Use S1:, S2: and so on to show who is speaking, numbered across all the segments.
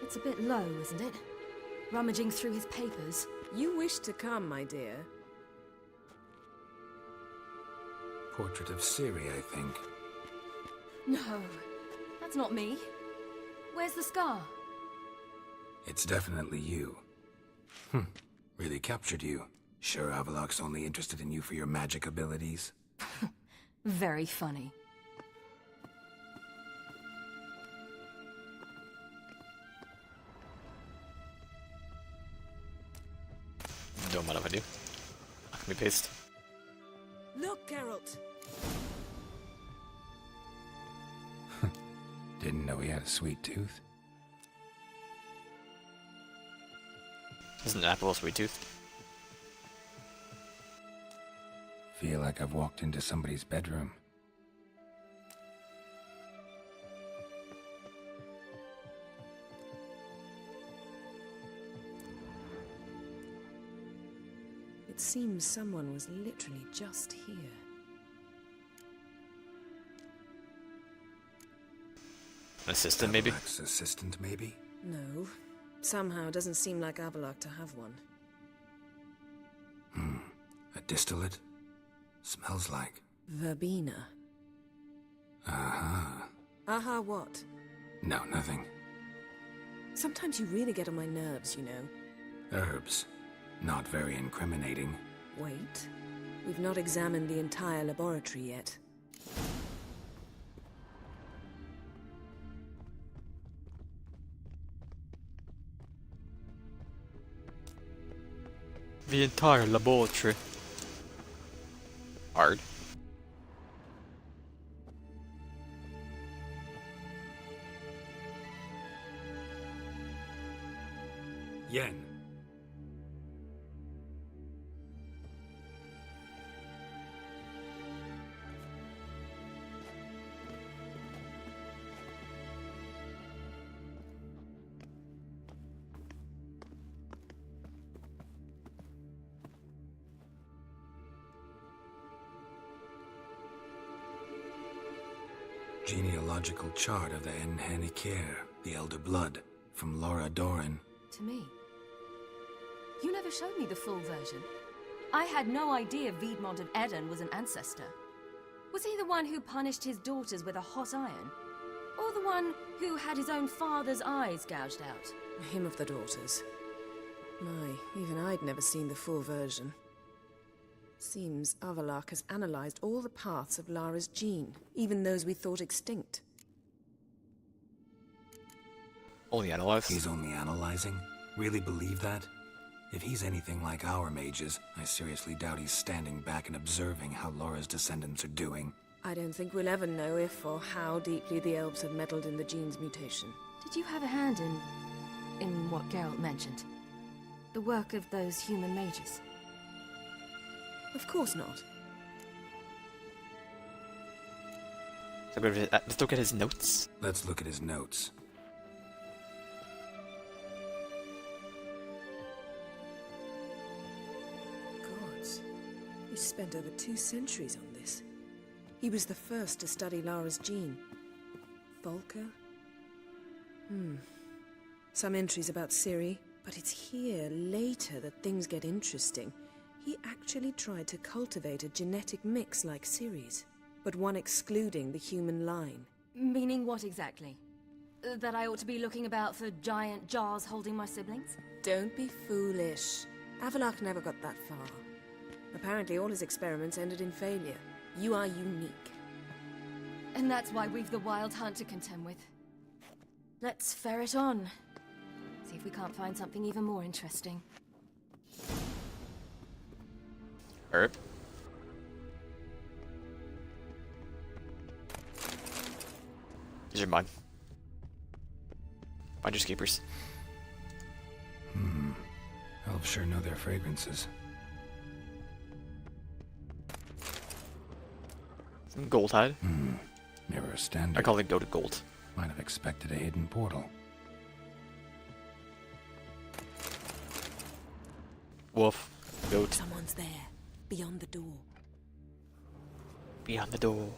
S1: It's a bit low, isn't it? Rummaging through his papers.
S2: You wish to come, my dear.
S3: Portrait of Ciri, I think.
S1: No, that's not me. Where's the scar?
S3: It's definitely you. Really captured you. Sure Avallac'h's only interested in you for your magic abilities?
S1: Very funny.
S4: Don't mind if I do. Let me paste.
S2: Look, Geralt!
S3: Didn't know he had a sweet tooth.
S4: Isn't an apple a sweet tooth?
S3: Feel like I've walked into somebody's bedroom.
S2: It seems someone was literally just here.
S4: An assistant, maybe?
S3: Avallac'h's assistant, maybe?
S2: No. Somehow doesn't seem like Avallac'h to have one.
S3: A distillate? Smells like.
S2: Verbena.
S3: Aha.
S2: Aha what?
S3: No, nothing.
S2: Sometimes you really get on my nerves, you know.
S3: Herbs. Not very incriminating.
S2: Wait. We've not examined the entire laboratory yet.
S4: The entire laboratory. Hard.
S3: Yen. Genealogical chart of the Enhanikir, the Elder Blood, from Laura Doran.
S1: To me. You never showed me the full version. I had no idea Viedmont of Eden was an ancestor. Was he the one who punished his daughters with a hot iron? Or the one who had his own father's eyes gouged out?
S2: Him of the daughters. My, even I'd never seen the full version. Seems Avallac'h has analyzed all the paths of Lara's gene, even those we thought extinct.
S4: Only analyze.
S3: He's only analyzing? Really believe that? If he's anything like our mages, I seriously doubt he's standing back and observing how Laura's descendants are doing.
S2: I don't think we'll ever know if or how deeply the elves have meddled in the gene's mutation.
S1: Did you have a hand in what Geralt mentioned? The work of those human mages?
S2: Of course not.
S4: So let's look at his notes.
S3: Let's look at his notes.
S2: Gods. He spent over 2 centuries on this. He was the first to study Lara's gene. Volker? Some entries about Ciri, but it's here, later, that things get interesting. He actually tried to cultivate a genetic mix like Ciri's, but one excluding the human line.
S1: Meaning what exactly? That I ought to be looking about for giant jars holding my siblings?
S2: Don't be foolish. Avallac'h never got that far. Apparently all his experiments ended in failure. You are unique.
S1: And that's why we've the Wild Hunt to contend with. Let's ferret on. See if we can't find something even more interesting.
S4: Herb. These are mine. Finders keepers.
S3: Elves sure know their fragrances.
S4: Some gold hide.
S3: Mirror standard.
S4: I call it go to gold.
S3: Might have expected a hidden portal.
S4: Wolf. Goat.
S2: Someone's there, beyond the door.
S4: Beyond the door.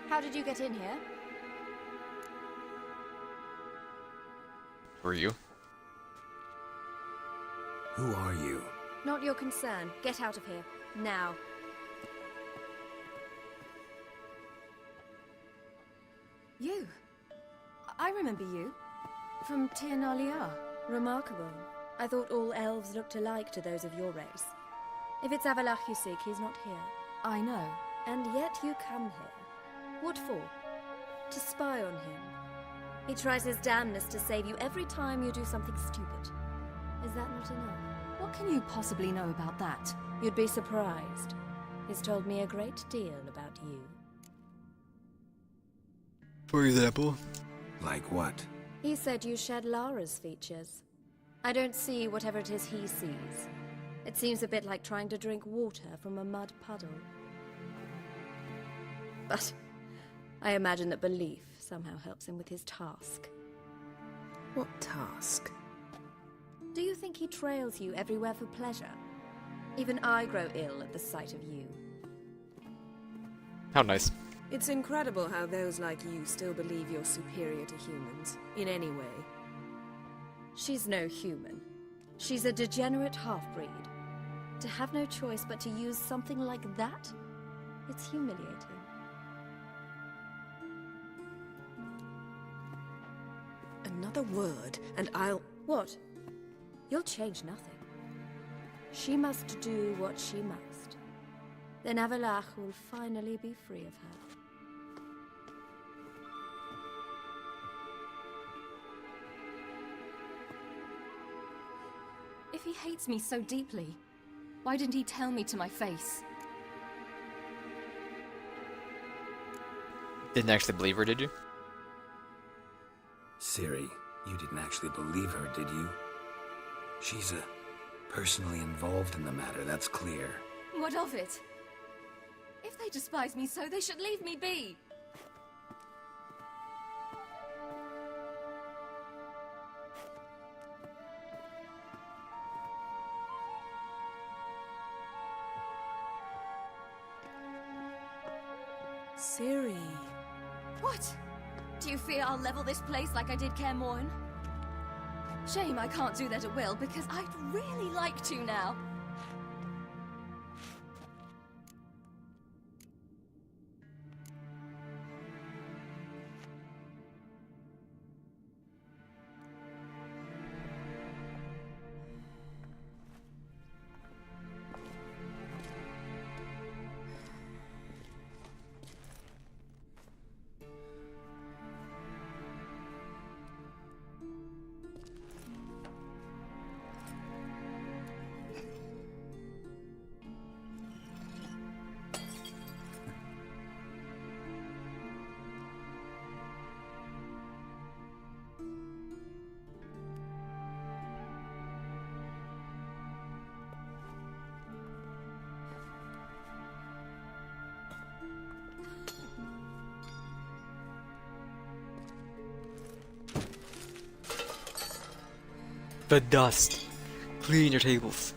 S1: How did you get in here?
S4: Who are you?
S3: Who are you?
S1: Not your concern. Get out of here. Now. You. I remember you. From Tir Nalia.
S5: Remarkable. I thought all elves looked alike to those of your race. If it's Avalach you seek, he's not here.
S1: I know.
S5: And yet you come here. What for? To spy on him. He tries his damnedest to save you every time you do something stupid. Is that not enough?
S1: What can you possibly know about that?
S5: You'd be surprised. He's told me a great deal about you.
S4: For example?
S3: Like what?
S5: He said you shared Lara's features. I don't see whatever it is he sees. It seems a bit like trying to drink water from a mud puddle. But I imagine that belief somehow helps him with his task.
S2: What task?
S5: Do you think he trails you everywhere for pleasure? Even I grow ill at the sight of you.
S4: How nice.
S2: It's incredible how those like you still believe you're superior to humans, in any way.
S5: She's no human. She's a degenerate half-breed. To have no choice but to use something like that? It's humiliating.
S2: Another word, and I'll...
S5: What? You'll change nothing. She must do what she must. Then Avalach will finally be free of her.
S1: If he hates me so deeply, why didn't he tell me to my face?
S4: Didn't actually believe her, did you?
S3: Ciri, you didn't actually believe her, did you? She's personally involved in the matter, that's clear.
S1: What of it? If they despise me so, they should leave me be.
S2: Ciri...
S1: What? Do you fear I'll level this place like I did Kaer Morhen? Shame I can't do that at will, because I'd really like to now.
S4: The dust. Clean your tables.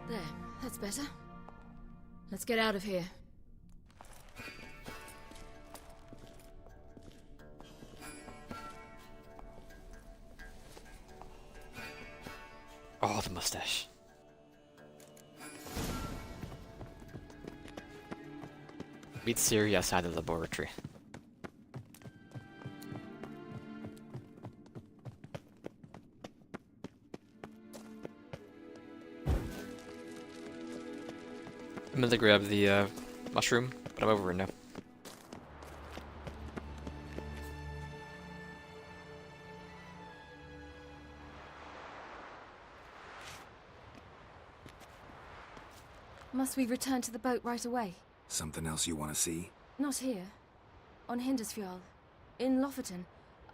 S1: There, that's better. Let's get out of here.
S4: Oh, the mustache. Meet Ciri outside the laboratory. I'm gonna grab the mushroom, but I'm over now.
S1: Must we return to the boat right away?
S3: Something else you want to see?
S1: Not here. On Hindersfjall. In Lofoten.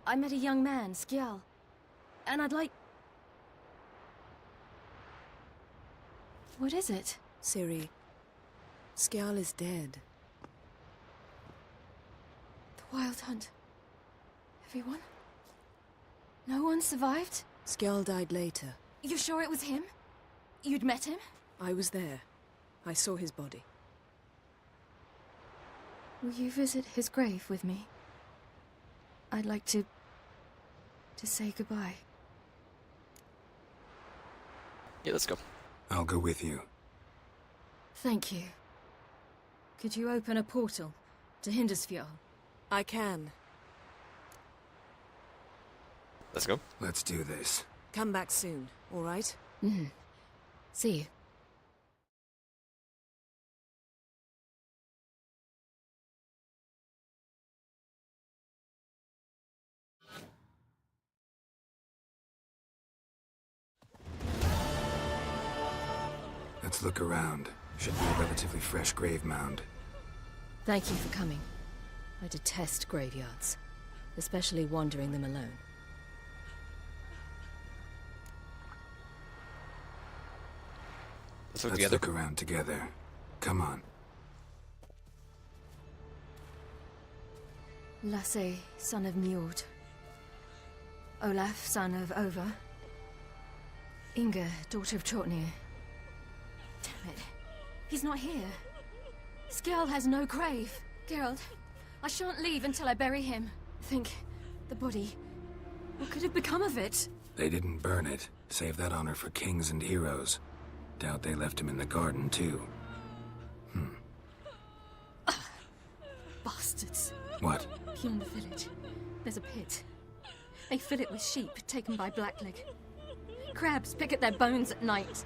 S1: I met a young man, Skjal. And I'd like... What is it?
S2: Ciri, Skjal is dead.
S1: The Wild Hunt. Everyone? No one survived?
S2: Skjal died later.
S1: You sure it was him? You'd met him?
S2: I was there. I saw his body.
S1: Will you visit his grave with me? I'd like to say goodbye.
S4: Yeah, let's go.
S3: I'll go with you.
S1: Thank you. Could you open a portal to Hindersfjall?
S2: I can.
S4: Let's go.
S3: Let's do this.
S2: Come back soon, all right?
S1: See you.
S3: Let's look around. Should be a relatively fresh grave mound.
S1: Thank you for coming. I detest graveyards, especially wandering them alone.
S4: Let's look
S3: Let's
S4: together.
S3: look around together. Come on.
S1: Lasse, son of Njord. Olaf, son of Over. Inga, daughter of Trotnir. Damn it. He's not here. Skjal has no grave. Geralt, I shan't leave until I bury him. Think, the body. What could have become of it?
S3: They didn't burn it. Save that honor for kings and heroes. Doubt they left him in the garden, too.
S1: Bastards.
S3: What?
S1: Beyond the village, there's a pit. They fill it with sheep taken by Blackleg. Crabs pick at their bones at night.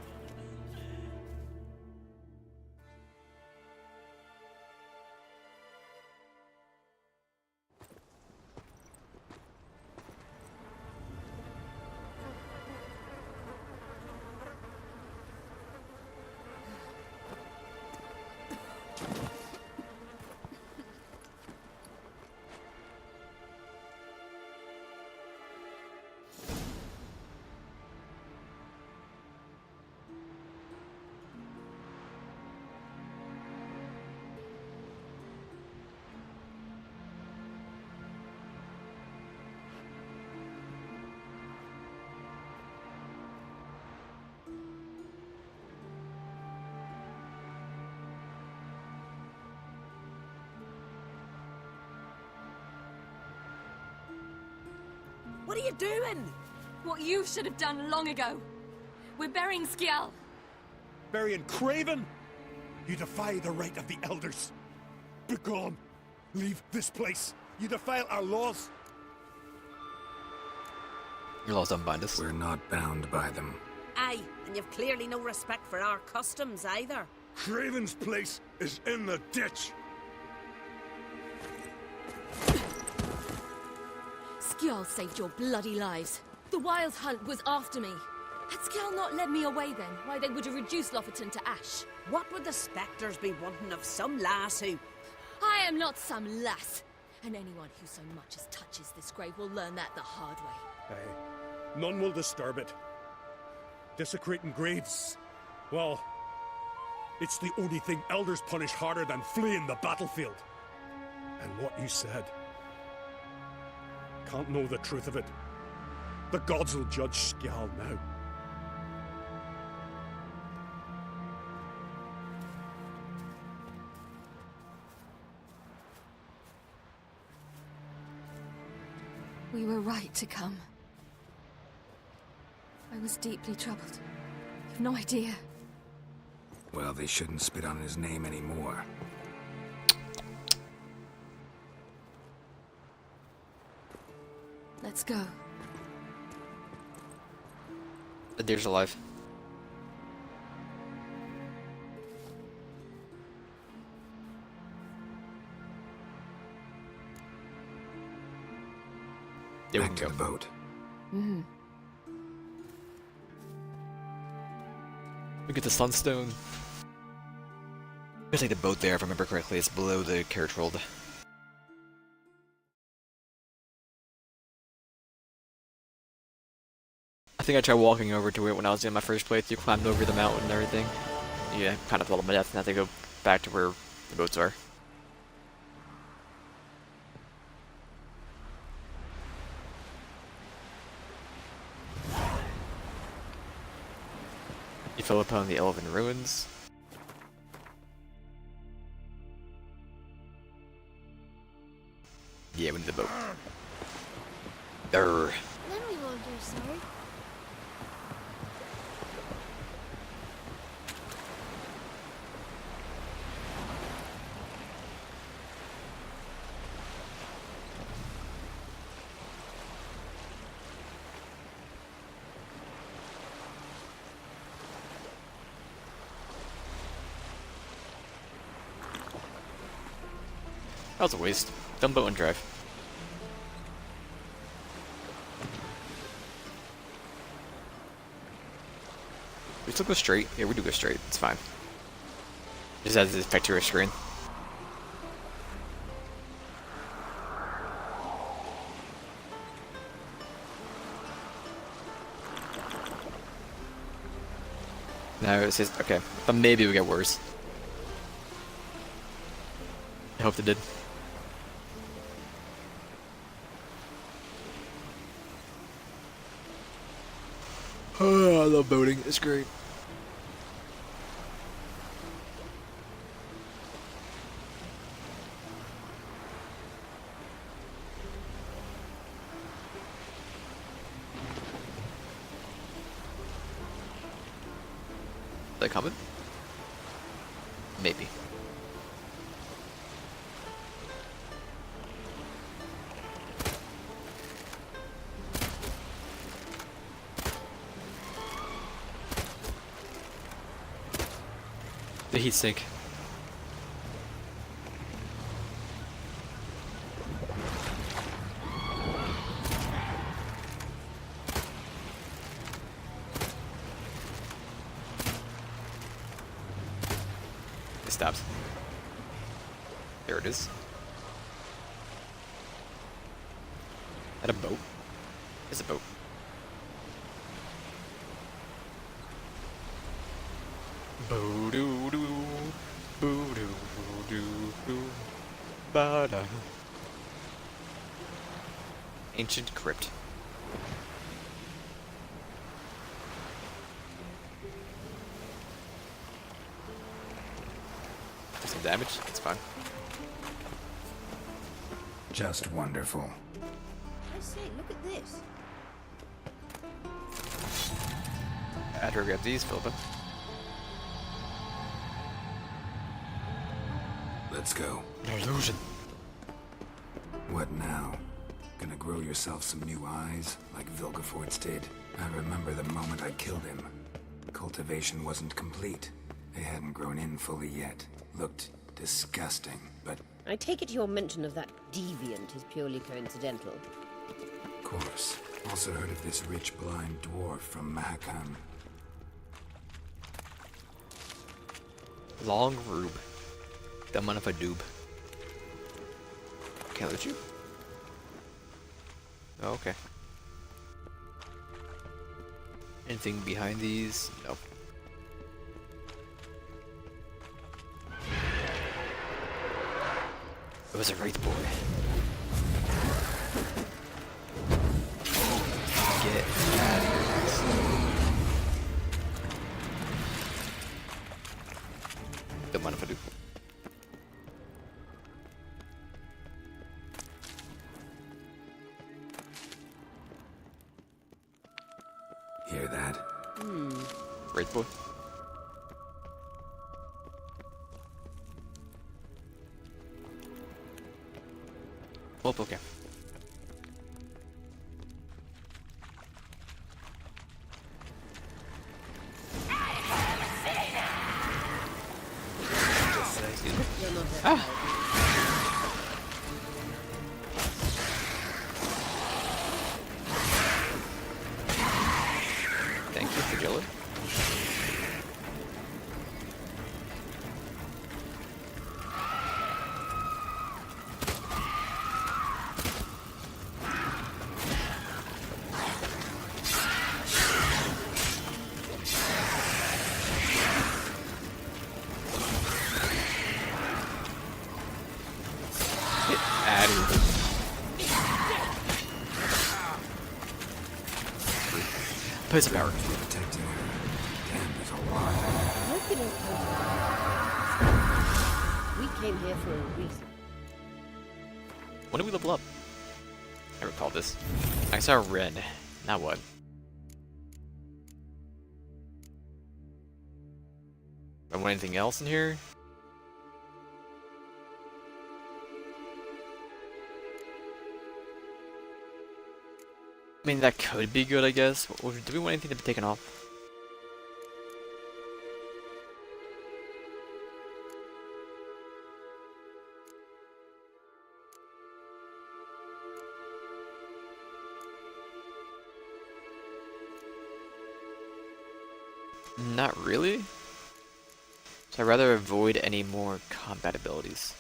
S2: What are you doing?
S1: What you should have done long ago. We're burying Skjal.
S6: Burying Craven? You defy the right of the elders. Begone. Leave this place. You defile our laws.
S4: Your laws don't bind us.
S3: We're not bound by them.
S7: Aye, and you've clearly no respect for our customs either.
S6: Craven's place is in the ditch.
S1: Skjal saved your bloody lives. The Wild Hunt was after me. Had Skjal not led me away then, why they would have reduced Lofoten to ash.
S7: What would the spectres be wanting of some lass who...
S1: I am not some lass. And anyone who so much as touches this grave will learn that the hard way.
S6: Aye. None will disturb it. Desecrating graves. Well, it's the only thing elders punish harder than fleeing the battlefield. And what you said. Can't know the truth of it. The gods will judge Skjal now.
S1: We were right to come. I was deeply troubled. You've no idea.
S3: Well, they shouldn't spit on his name anymore.
S1: Let's go.
S4: The deer's alive.
S3: to the boat.
S4: We get the Sunstone. There's like the boat there, if I remember correctly. It's below the carriage hold. I think I tried walking over to it when I was in my first playthrough, climbed over the mountain and everything. Yeah, kind of fell to my death and had to go back to where the boats are. You fell upon the Elven Ruins. Yeah, we need the boat. Durr.
S5: Then we won't do so.
S4: That was a waste. Dumb boat and drive. We still go straight? Yeah, we do go straight. It's fine. Just adds this back to our screen. No, it's just okay. But maybe we get worse. I hope they did. Oh, I love boating. It's great. Are they coming? Maybe. The heat sink. It stops. There it is. At a boat? It's a boat. Boo-doo-doo, boo-doo-doo-doo, ba-da. Ancient crypt. Some damage, it's fine.
S3: Just wonderful.
S7: I say, look at this.
S4: After we grab these, Philippa.
S3: Let's go.
S4: Illusion.
S3: What now? Gonna grow yourself some new eyes, like Vilgefortz did? I remember the moment I killed him. Cultivation wasn't complete. They hadn't grown in fully yet. Looked disgusting, but...
S7: I take it your mention of that deviant is purely coincidental.
S3: of course. Also heard of this rich blind dwarf from Mahakam.
S4: Long Rube. Dumb enough a doob. Can't let you? Oh, okay. Anything behind these? Nope. It was a Wraith boy. Get out of here. Dumb enough a doob.
S3: Hear that?
S4: Wraith boy. Oh, okay.
S7: You're not that
S4: Thank you for Jilla. Place of power.
S3: Protecting her. Damn, there's a lot.
S7: Hope you don't come. We came here for a reason.
S4: When did we level up? I recall this. I saw red. Now what? I want anything else in here? I mean, that could be good, I guess. Or do we want anything to be taken off? Not really. So I'd rather avoid any more combat abilities.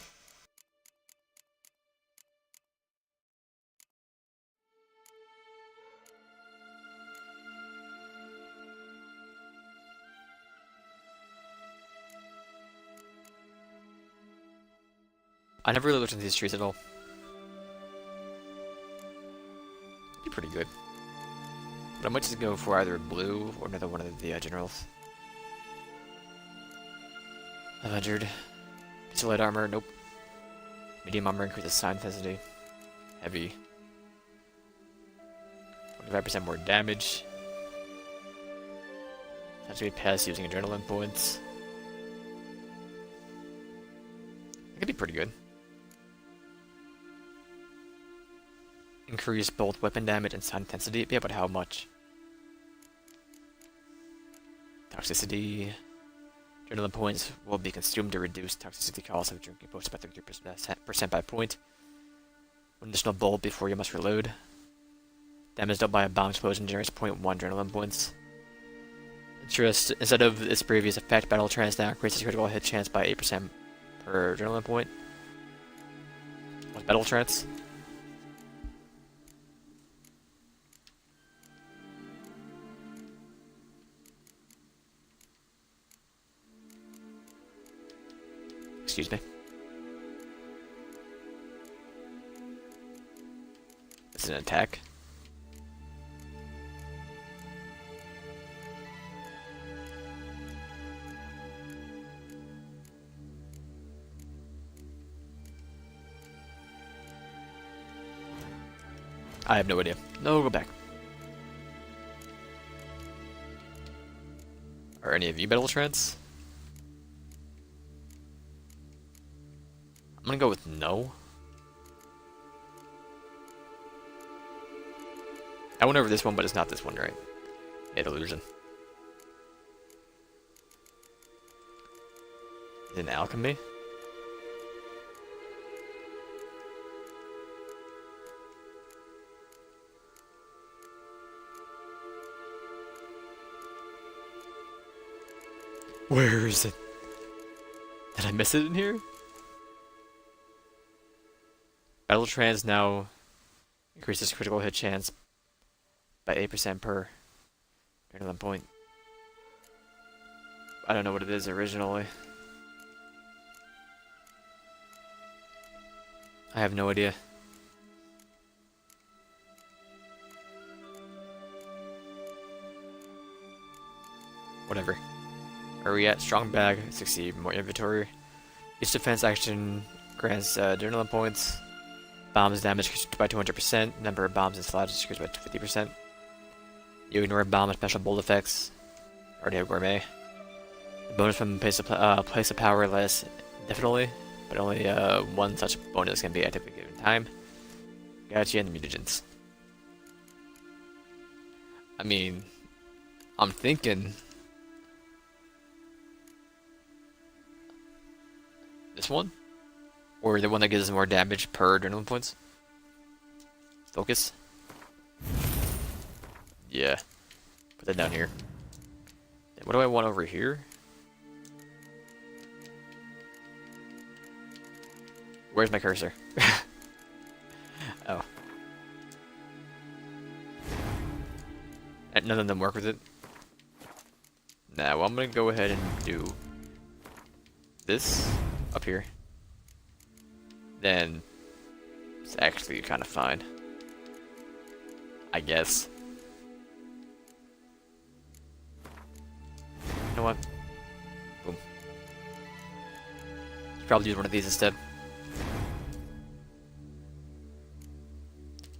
S4: I never really looked into these trees at all. Be pretty good. But I might just go for either blue or another one of the generals. Avenged. Piece of light armor, nope. Medium armor increases sign intensity. Heavy. 25% more damage. Has to be passed using adrenaline points. That could be pretty good. Increase both weapon damage and sign intensity. Yeah, but how much? Toxicity. Adrenaline points will be consumed to reduce toxicity cost of drinking potions by 33% by point. One additional bolt before you must reload. Damage dealt by a bomb explosion generates 0.1 adrenaline points. Interest, instead of its previous effect, Battle Trance now increases critical hit chance by 8% per adrenaline point. What's Battle Trance? Excuse me. This is an attack. I have no idea. No, go back. Are any of you Battle Trance? I'm gonna go with no. I went over this one, but it's not this one, right? Yeah, Illusion. Is it an alchemy? Where is it? Did I miss it in here? Battle Trance now increases critical hit chance by 8% per adrenaline point. I don't know what it is originally. I have no idea. Whatever. Where are we at? Strong bag, 60 more inventory. Each defense action grants adrenaline points. Bombs damage increased by 200%. Number of bombs and slots increased by 50%. You ignore bomb and special bolt effects. Already have gourmet. The bonus from place of power lasts indefinitely, but only one such bonus can be active at a given time. Gotcha, and mutagens. I mean, I'm thinking this one? Or the one that gives more damage per adrenaline points? Focus? Yeah. Put that down here. Then what do I want over here? Where's my cursor? Oh. And none of them work with it? Nah, well, I'm gonna go ahead and do this up here. Then it's actually kind of fine, I guess. You know what? Boom. Should probably use one of these instead.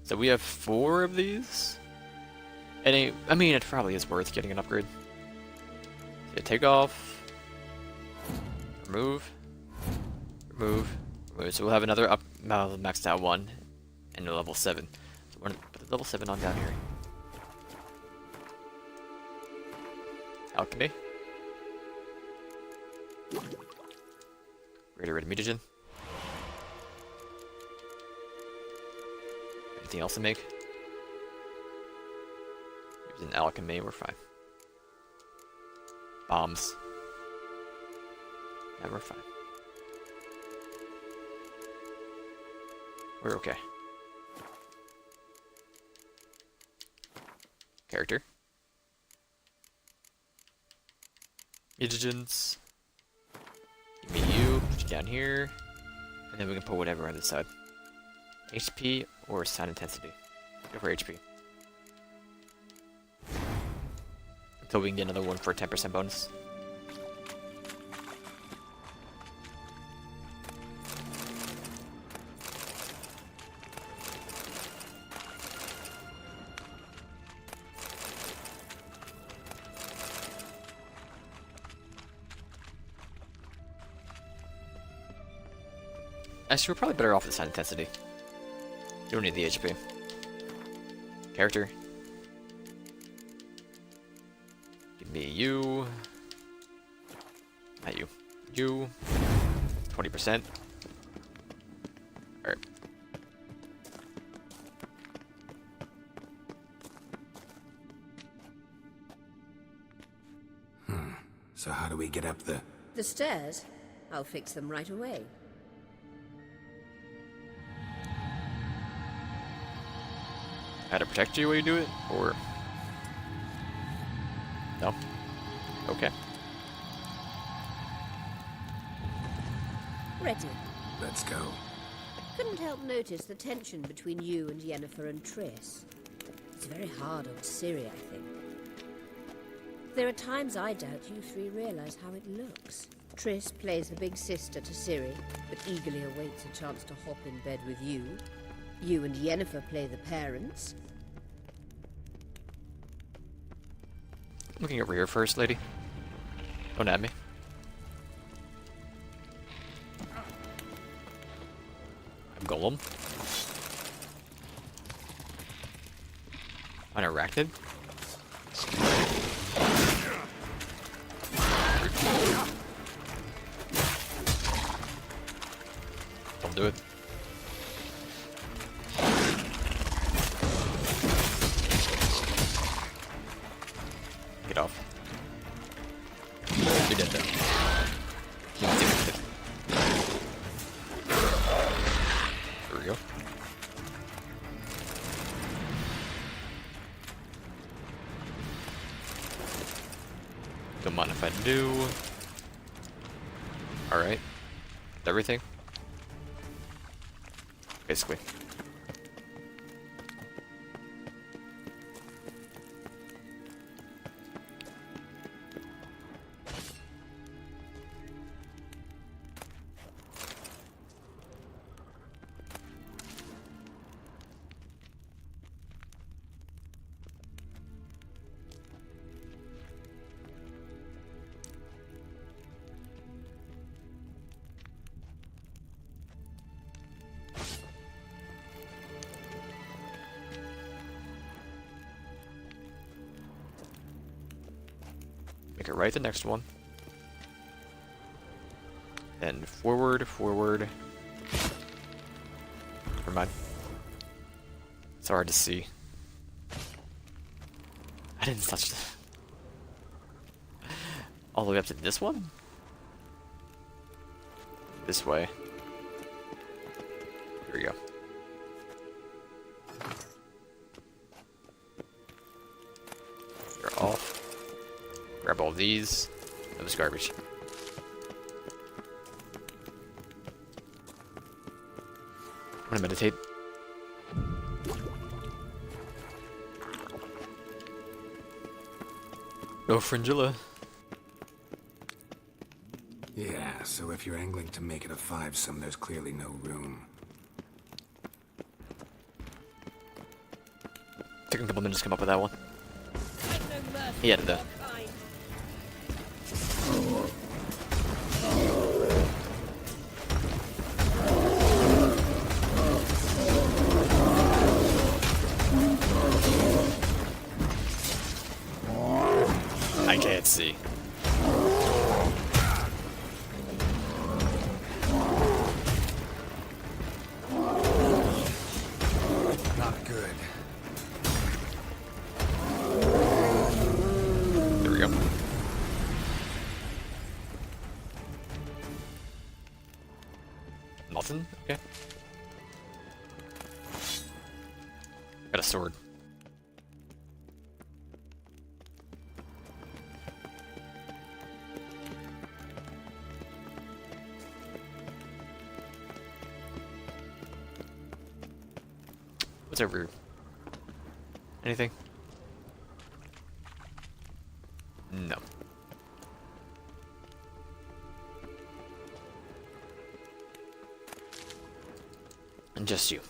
S4: So we have 4 of these. And I mean, it probably is worth getting an upgrade. So take off, remove, remove, remove. So we'll have another up maxed out one, and a level 7. So we're gonna put the level 7 on down here. Alchemy. Greater rid of mutagen. Anything else to make? There's an alchemy, we're fine. Bombs. Yeah, we're fine. We're okay. Character. Mutagens. Give me you, put you down here. And then we can put whatever on this side. HP or sound intensity. Go for HP. Until we can get another one for a 10% bonus. Actually, we're probably better off with sound intensity. You don't need the HP. Character. Give me you. Not you. You. 20%. Alright.
S3: So how do we get up the...
S7: The stairs? I'll fix them right away.
S4: How to protect you while you do it? Or... No? Okay.
S7: Ready.
S3: Let's go.
S7: Couldn't help notice the tension between you and Yennefer and Triss. It's very hard on Ciri, I think. There are times I doubt you 3 realize how it looks. Triss plays the big sister to Ciri, but eagerly awaits a chance to hop in bed with you. You and Yennefer play the parents.
S4: Looking over here first, lady. Don't at me. A golem. An arachnid. Don't do it. Get off. You're dead though. There we go. Don't mind if I do. Alright. Everything? Basically. Make it right the next one. Then forward, forward. Never mind. It's hard to see. I didn't touch that. All the way up to this one? This way. Here we go. You're off. Grab all these. That was garbage. I'm gonna meditate. No Fringilla.
S3: Yeah, so if you're angling to make it a 5-some, there's clearly no room.
S4: Took a couple minutes to come up with that one. He had it though. I can't see.
S3: Not good.
S4: There we go. Nothing? Okay. Got a sword. What's over here? Anything? No. And just you.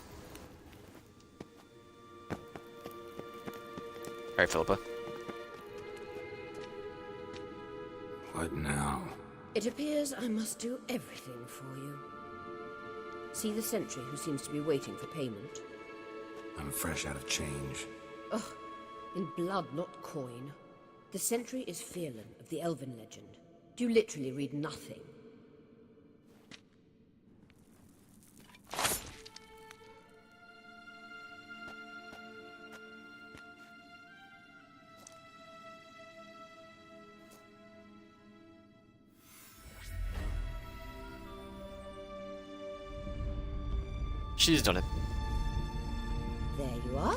S4: Alright, Philippa.
S3: What now?
S7: It appears I must do everything for you. See the sentry who seems to be waiting for payment?
S3: I'm fresh out of change.
S7: Ugh, in blood, not coin. The sentry is Fearlan of the Elven legend. Do you literally read nothing?
S4: She's done it.
S7: There you are.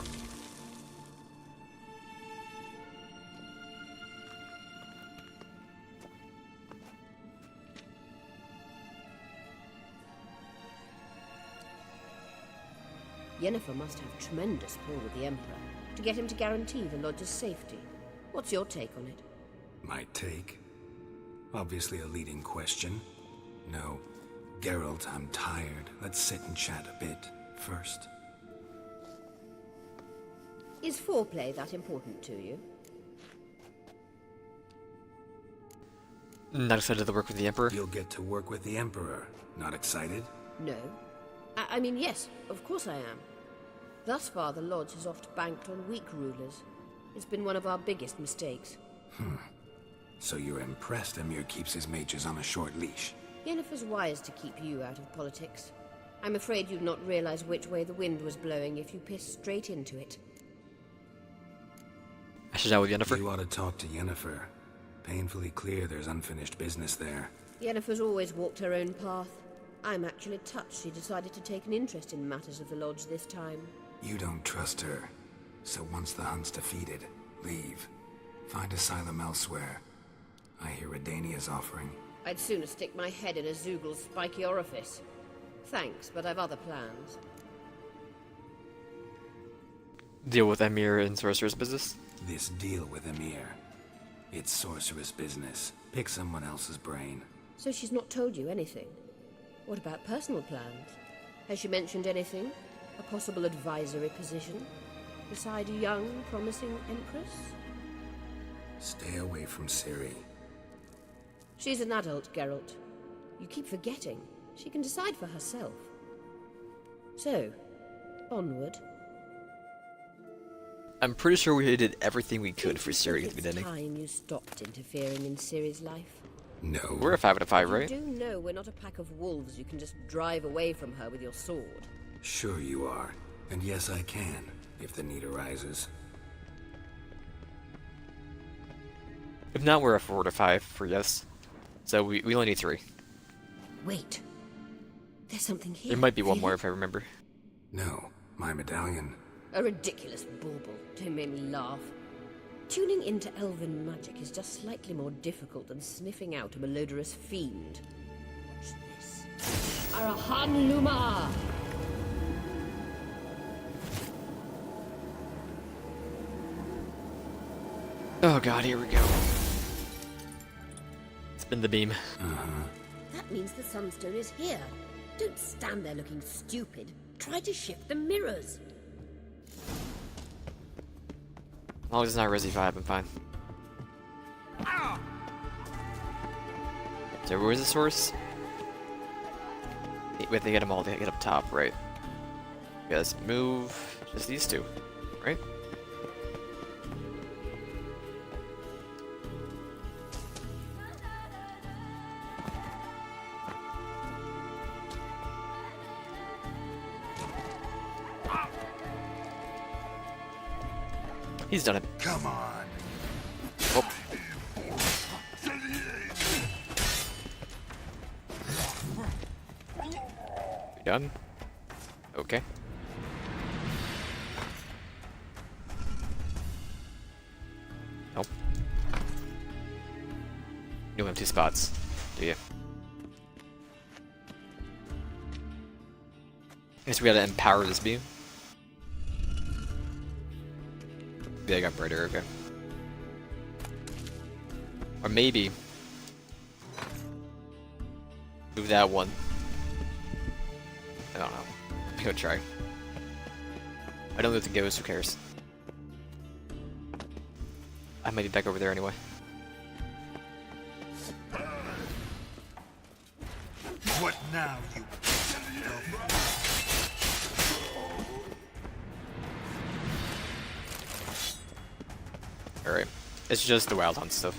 S7: Yennefer must have tremendous pull with the Emperor to get him to guarantee the Lodge's safety. What's your take on it?
S3: My take? Obviously a leading question. No. Geralt, I'm tired. Let's sit and chat a bit first.
S7: Is foreplay that important to you?
S4: Not excited to work with the Emperor.
S3: You'll get to work with the Emperor. Not excited?
S7: No. I mean, yes, of course I am. Thus far, the Lodge has oft banked on weak rulers. It's been one of our biggest mistakes.
S3: So you're impressed Emir keeps his mages on a short leash?
S7: Yennefer's wise to keep you out of politics. I'm afraid you'd not realize which way the wind was blowing if you pissed straight into it.
S4: I should out with Yennefer.
S3: You ought to talk to Yennefer. Painfully clear there's unfinished business there.
S7: Yennefer's always walked her own path. I'm actually touched she decided to take an interest in matters of the Lodge this time.
S3: You don't trust her. So once the hunt's defeated, leave. Find asylum elsewhere. I hear Redania's offering.
S7: I'd sooner stick my head in a Zoogl's spiky orifice. Thanks, but I've other plans.
S4: Deal with Emir and Sorcerer's business.
S3: This deal with Emir. It's sorceress business. Pick someone else's brain.
S7: So she's not told you anything? What about personal plans? Has she mentioned anything? A possible advisory position? Beside a young, promising Empress?
S3: Stay away from Ciri.
S7: She's an adult, Geralt. You keep forgetting. She can decide for herself. So, onward.
S4: I'm pretty sure we did everything we could for Ciri at the beginning.
S7: It's time you stopped interfering in Ciri's life.
S3: No.
S4: We're a 5 out of 5, right?
S7: You do know we're not a pack of wolves you can just drive away from her with your sword.
S3: Sure you are. And yes, I can, if the need arises.
S4: If not, we're at 4 to 5 for yes. So we only need 3.
S7: Wait. There's something here.
S4: There might be one
S7: Feel
S4: more
S7: it?
S4: if I remember.
S3: No, my medallion.
S7: A ridiculous bauble. Don't make me laugh. Tuning into elven magic is just slightly more difficult than sniffing out a malodorous fiend. Watch this. Arahan Luma!
S4: Oh god, here we go. Spin the beam.
S7: That means the Sunstone is here. Don't stand there looking stupid. Try to shift the mirrors.
S4: As long as it's not Resi 5, I'm fine. So where's the source? We have to get them all to get up top, right? Okay, let's move just these 2, right? He's done it.
S3: Come on.
S4: Oh. We done? Okay. Nope. No empty spots, do you? Guess we gotta empower this beam. Yeah, I got brighter, okay. Or maybe move that one. I don't know. I'm gonna try. I don't live to Ghost, who cares? I might be back over there anyway.
S3: What now, you?
S4: Alright. It's just the Wild Hunt stuff.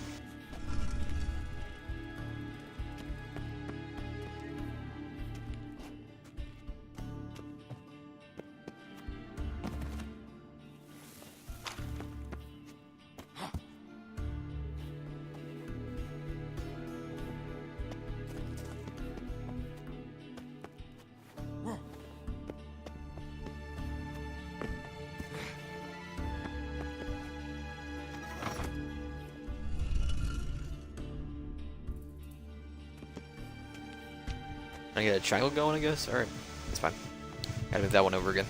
S4: I get a triangle going, I guess? Alright, that's fine. Gotta move that one over again.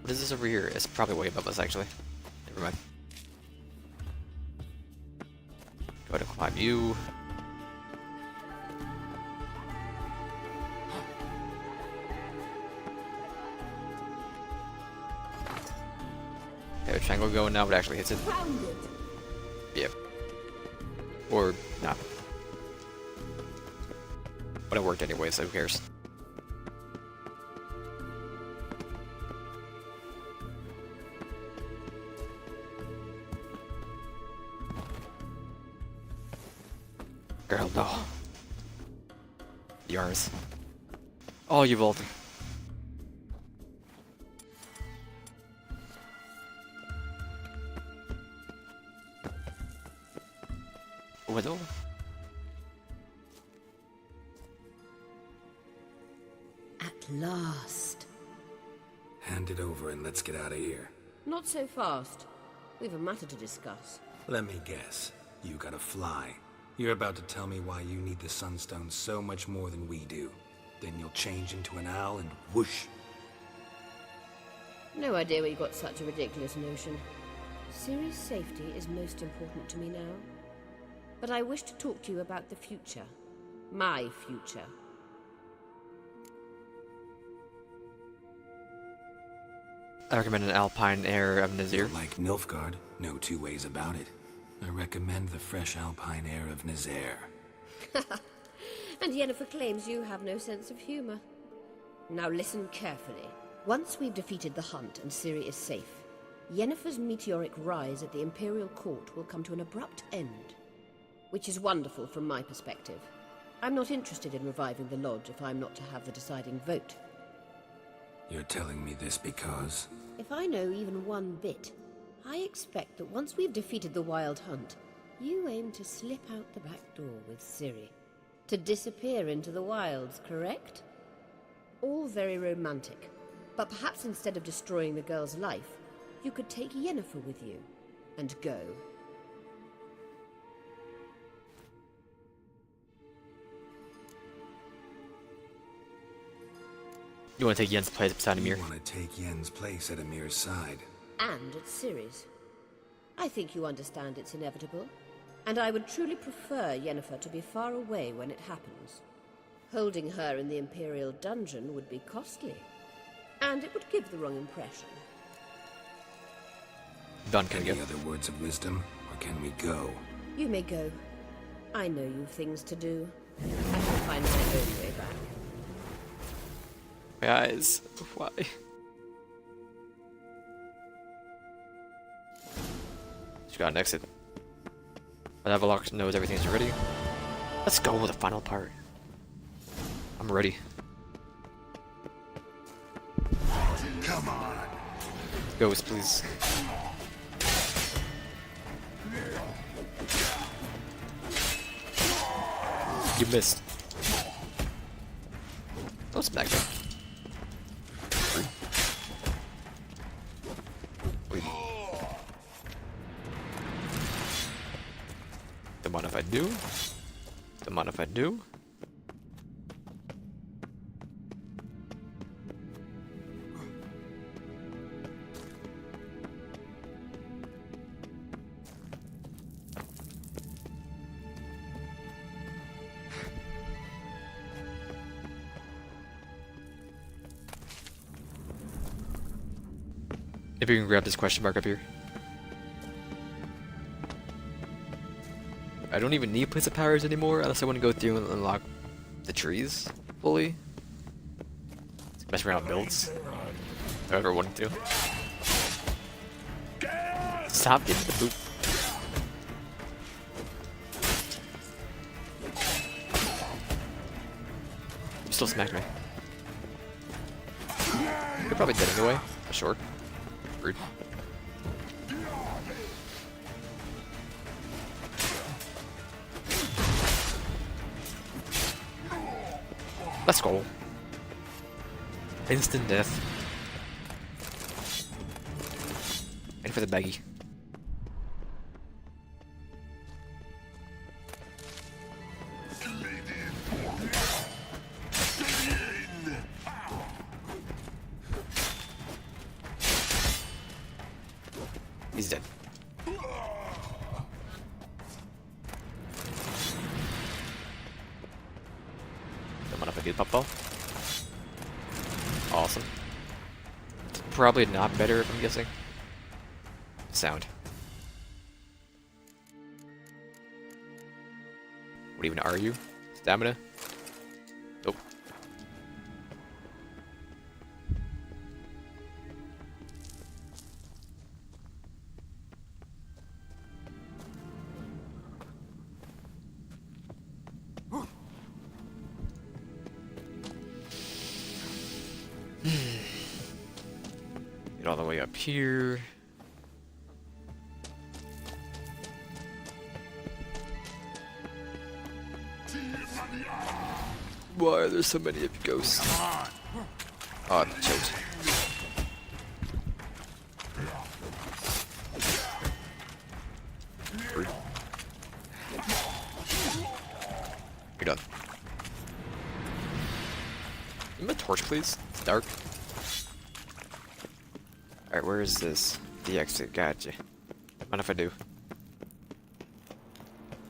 S4: What is this over here? It's probably way above us, actually. Never mind. Go ahead and climb you. Okay, a triangle going now, but actually hits it. Yep. Or not. But it worked anyway, so who cares? Girl, no. Yours. Oh, you vaulted. Widow?
S7: At last.
S3: Hand it over and let's get out of here.
S7: Not so fast. We've a matter to discuss.
S3: Let me guess. You gotta fly. You're about to tell me why you need the Sunstone so much more than we do. Then you'll change into an owl and whoosh.
S7: No idea where you got such a ridiculous notion. Ciri's safety is most important to me now. But I wish to talk to you about the future. My future.
S4: I recommend an Alpine Air of Nazir.
S3: Like Nilfgaard, no two ways about it. I recommend the fresh alpine air of Nazaire.
S7: And Yennefer claims you have no sense of humor. Now listen carefully. Once we've defeated the Hunt and Ciri is safe, Yennefer's meteoric rise at the Imperial Court will come to an abrupt end. Which is wonderful from my perspective. I'm not interested in reviving the Lodge if I'm not to have the deciding vote.
S3: You're telling me this because...
S7: If I know even one bit, I expect that once we've defeated the Wild Hunt, you aim to slip out the back door with Ciri. To disappear into the wilds, correct? All very romantic. But perhaps instead of destroying the girl's life, you could take Yennefer with you and go.
S4: You want to take Yen's place beside Emir?
S3: You want to take Yen's place at Emir's side.
S7: And at Ciri's. I think you understand it's inevitable, and I would truly prefer Yennefer to be far away when it happens. Holding her in the Imperial dungeon would be costly, and it would give the wrong impression.
S4: Done, can we
S3: Any
S4: go?
S3: other words of wisdom, or can we go?
S7: You may go. I know you've things to do. I shall find my own way back.
S4: Guys, why? She got an exit. But Avalox knows everything's ready. Let's go with the final part. I'm ready.
S3: Come on!
S4: Ghost, please. You missed. Don't smack me. Wait. Don't mind if I do. Don't mind if I do. If you can grab this question mark up here. I don't even need Place of Powers anymore unless I want to go through and unlock the trees fully. Mess around with builds. If I ever wanted to. Stop getting the boot. You still smacked me. You're probably dead anyway. Sure. Rude. Let's go. Instant death. And for the baggie. He's dead. Don't mind if I do pop ball. Awesome. It's probably not better if I'm guessing. Sound. What even are you? Stamina? Nope. Get all the way up here. Why are there so many of you ghosts? Oh, I'm choked. You're done. Give me a torch, please. It's dark. Alright, where is this? The exit. Gotcha. Mind if I do?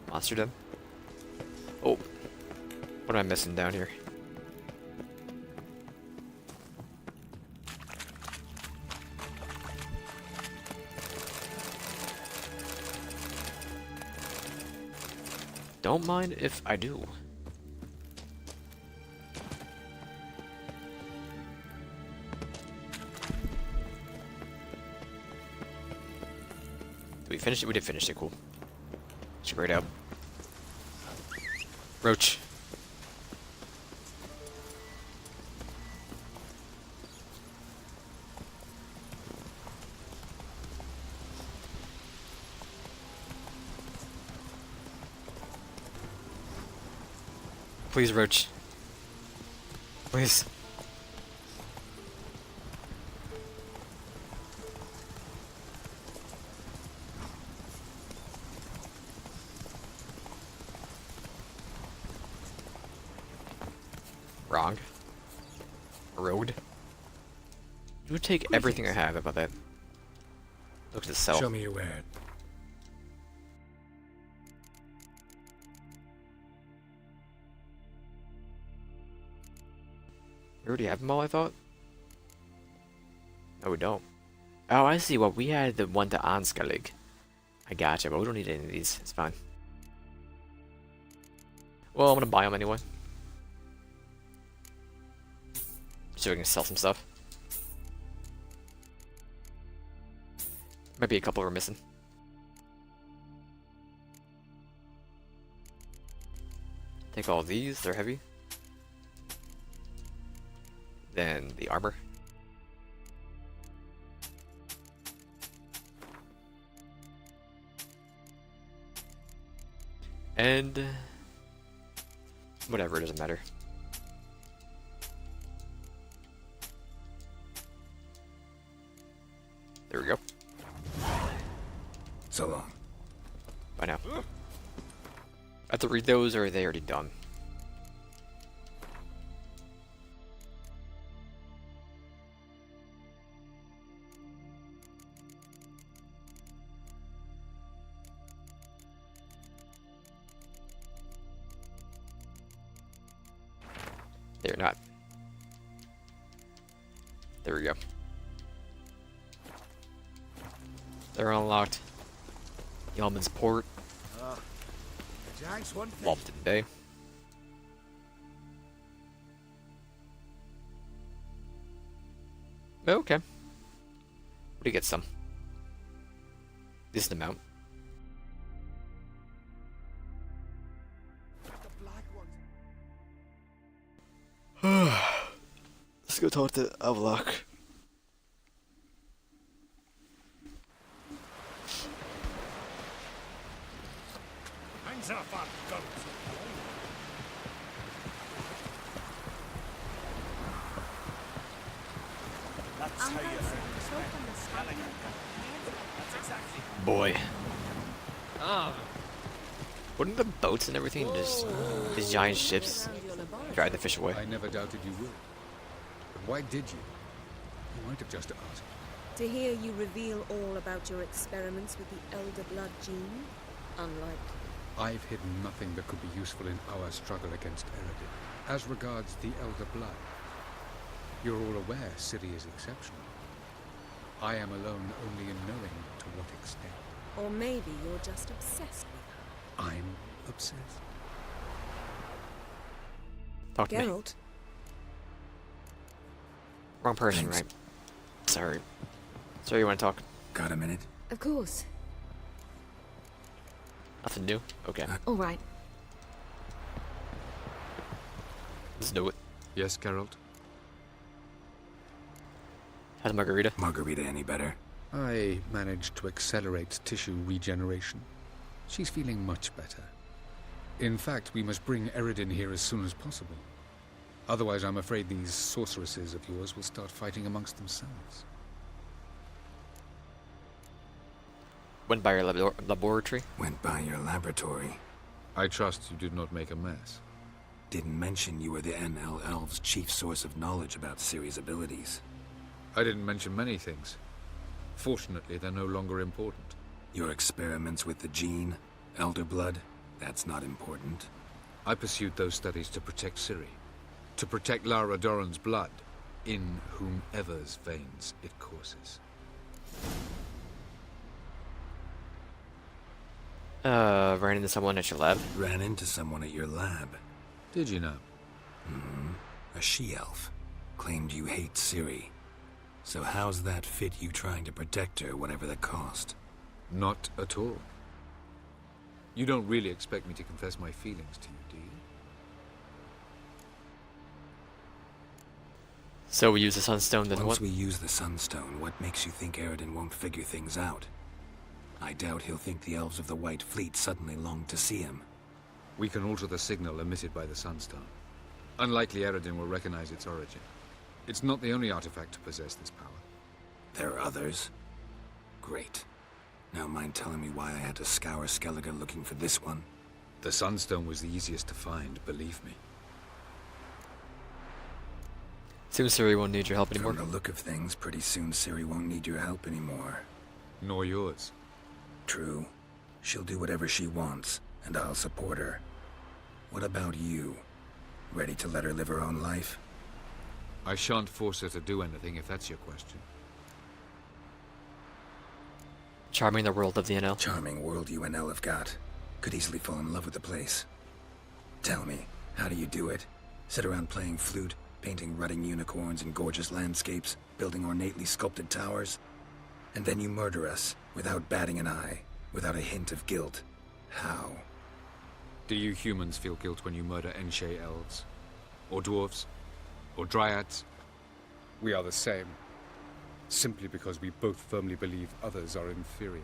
S4: Monster den? Oh. What am I missing down here? Don't mind if I do. Did we finish it? We did finish it, cool. Straight up. Roach. Please, Roach. Please. Wrong. Road. You would take everything I have about that. Look at the cell.
S3: Show me your wares.
S4: We already have them all, I thought? No, we don't. Oh, I see. Well, we had the one to Anscalig. I gotcha, but we don't need any of these. It's fine. Well, I'm gonna buy them anyway. So we can sell some stuff. Might be a couple we're missing. Take all these, they're heavy. Then the armor. And whatever, it doesn't matter. There we go.
S3: So long.
S4: Bye now. I have to read those, or are they already done? They're not. There we go. They're unlocked. Yeoman's Port. Lofted Bay. Okay. What do you get some? Decent amount. Let's go talk to Avlok.
S6: Hands off our guns.
S4: Boy. Wouldn't the boats and everything just these giant ships drive the fish away?
S8: I never doubted you would. But why did you? You might have just asked.
S2: To hear you reveal all about your experiments with the Elder Blood gene, unlikely.
S8: I've hidden nothing that could be useful in our struggle against Eredin. As regards the Elder Blood, you're all aware Ciri is exceptional. I am alone only in knowing to what extent.
S2: Or maybe you're just obsessed with her.
S8: I'm obsessed.
S4: Talk to me.
S2: Geralt,
S4: Wrong person,
S3: Thanks.
S4: right? Sorry. Sorry, you want to talk?
S3: Got a minute?
S1: Of course.
S4: Nothing new? Okay.
S1: All right.
S4: Let's do it.
S8: Yes, Geralt?
S4: How's Margarita?
S3: Margarita any better?
S8: I managed to accelerate tissue regeneration. She's feeling much better. In fact, we must bring Eredin here as soon as possible. Otherwise, I'm afraid these sorceresses of yours will start fighting amongst themselves.
S4: Went by your laboratory?
S3: Went by your laboratory.
S8: I trust you did not make a mess.
S3: Didn't mention you were the NL Elves' chief source of knowledge about Ciri's abilities.
S8: I didn't mention many things. Fortunately, they're no longer important.
S3: Your experiments with the gene, Elder Blood, that's not important.
S8: I pursued those studies to protect Ciri. To protect Lara Doran's blood, in whomever's veins it courses.
S4: Ran into someone at your lab?
S3: Ran into someone at your lab.
S8: Did you know?
S3: A she-elf. Claimed you hate Ciri. So how's that fit you trying to protect her, whatever the cost?
S8: Not at all. You don't really expect me to confess my feelings to you, do you?
S4: So we use the Sunstone, then
S3: Once
S4: what?
S3: we use the Sunstone, what makes you think Eredin won't figure things out? I doubt he'll think the Elves of the White Fleet suddenly long to see him.
S8: We can alter the signal emitted by the Sunstone. Unlikely Eredin will recognize its origin. It's not the only artifact to possess this power.
S3: There are others? Great. Now mind telling me why I had to scour Skellige looking for this one?
S8: The Sunstone was the easiest to find, believe me.
S4: Seems Ciri won't need your help anymore.
S3: From the look of things, pretty soon Ciri won't need your help anymore.
S8: Nor yours.
S3: True. She'll do whatever she wants, and I'll support her. What about you? Ready to let her live her own life?
S8: I shan't force her to do anything, if that's your question.
S4: Charming the world of the NL.
S3: Charming world you and Elle have got. Could easily fall in love with the place. Tell me, how do you do it? Sit around playing flute, painting rutting unicorns and gorgeous landscapes, building ornately sculpted towers? And then you murder us, without batting an eye, without a hint of guilt. How?
S8: Do you humans feel guilt when you murder Enshe elves? Or dwarves? Or dryads? We are the same. Simply because we both firmly believe others are inferior.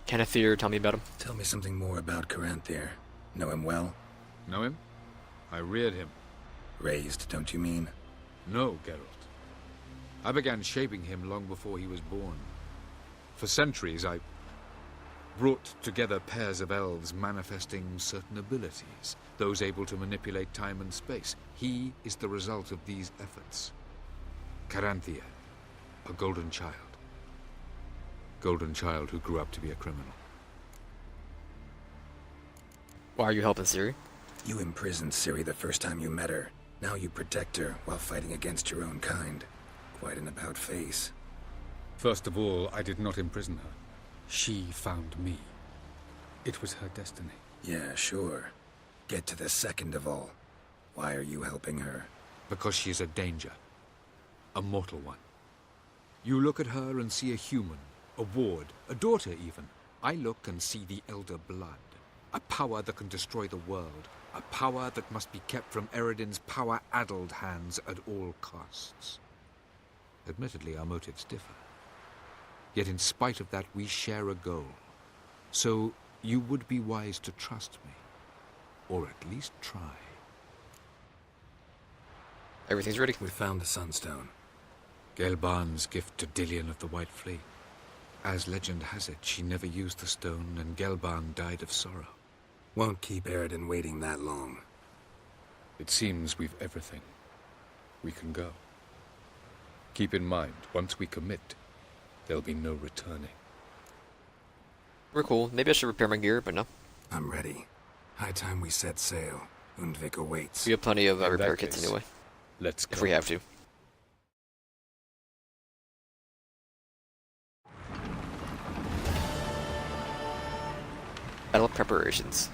S4: Can Aether tell me about him?
S3: Tell me something more about Caranthir. Know him well?
S8: Know him? I reared him.
S3: Raised, don't you mean?
S8: No, Geralt. I began shaping him long before he was born. For centuries, I brought together pairs of elves manifesting certain abilities, those able to manipulate time and space. He is the result of these efforts. Caranthir, a golden child. Golden child who grew up to be a criminal.
S4: Why are you helping Ciri?
S3: You imprisoned Ciri the first time you met her. Now you protect her while fighting against your own kind. Quite an about-face.
S8: First of all, I did not imprison her. She found me. It was her destiny.
S3: Yeah, sure. Get to the second of all. Why are you helping her?
S8: Because she is a danger. A mortal one. You look at her and see a human, a ward, a daughter even. I look and see the Elder Blood. A power that can destroy the world. A power that must be kept from Eredin's power-addled hands at all costs. Admittedly, our motives differ. Yet in spite of that, we share a goal. So, you would be wise to trust me. Or at least try.
S4: Everything's ready.
S3: We found the Sunstone.
S8: Gelban's gift to Dillion of the White Fleet. As legend has it, she never used the stone, and Gelban died of sorrow.
S3: Won't keep Eredin waiting that long.
S8: It seems we've everything. We can go. Keep in mind, once we commit, there'll be no returning.
S4: We're cool. Maybe I should repair my gear, but no.
S3: I'm ready. High time we set sail. Undvik awaits.
S4: We have plenty of
S8: In
S4: repair
S8: that
S4: kits
S8: case,
S4: anyway,
S8: Let's go.
S4: if we have to. Battle preparations.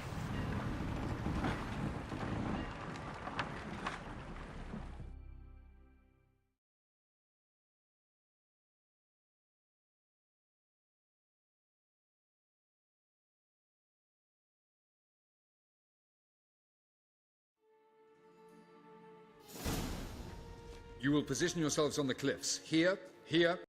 S8: You will position yourselves on the cliffs. Here, here,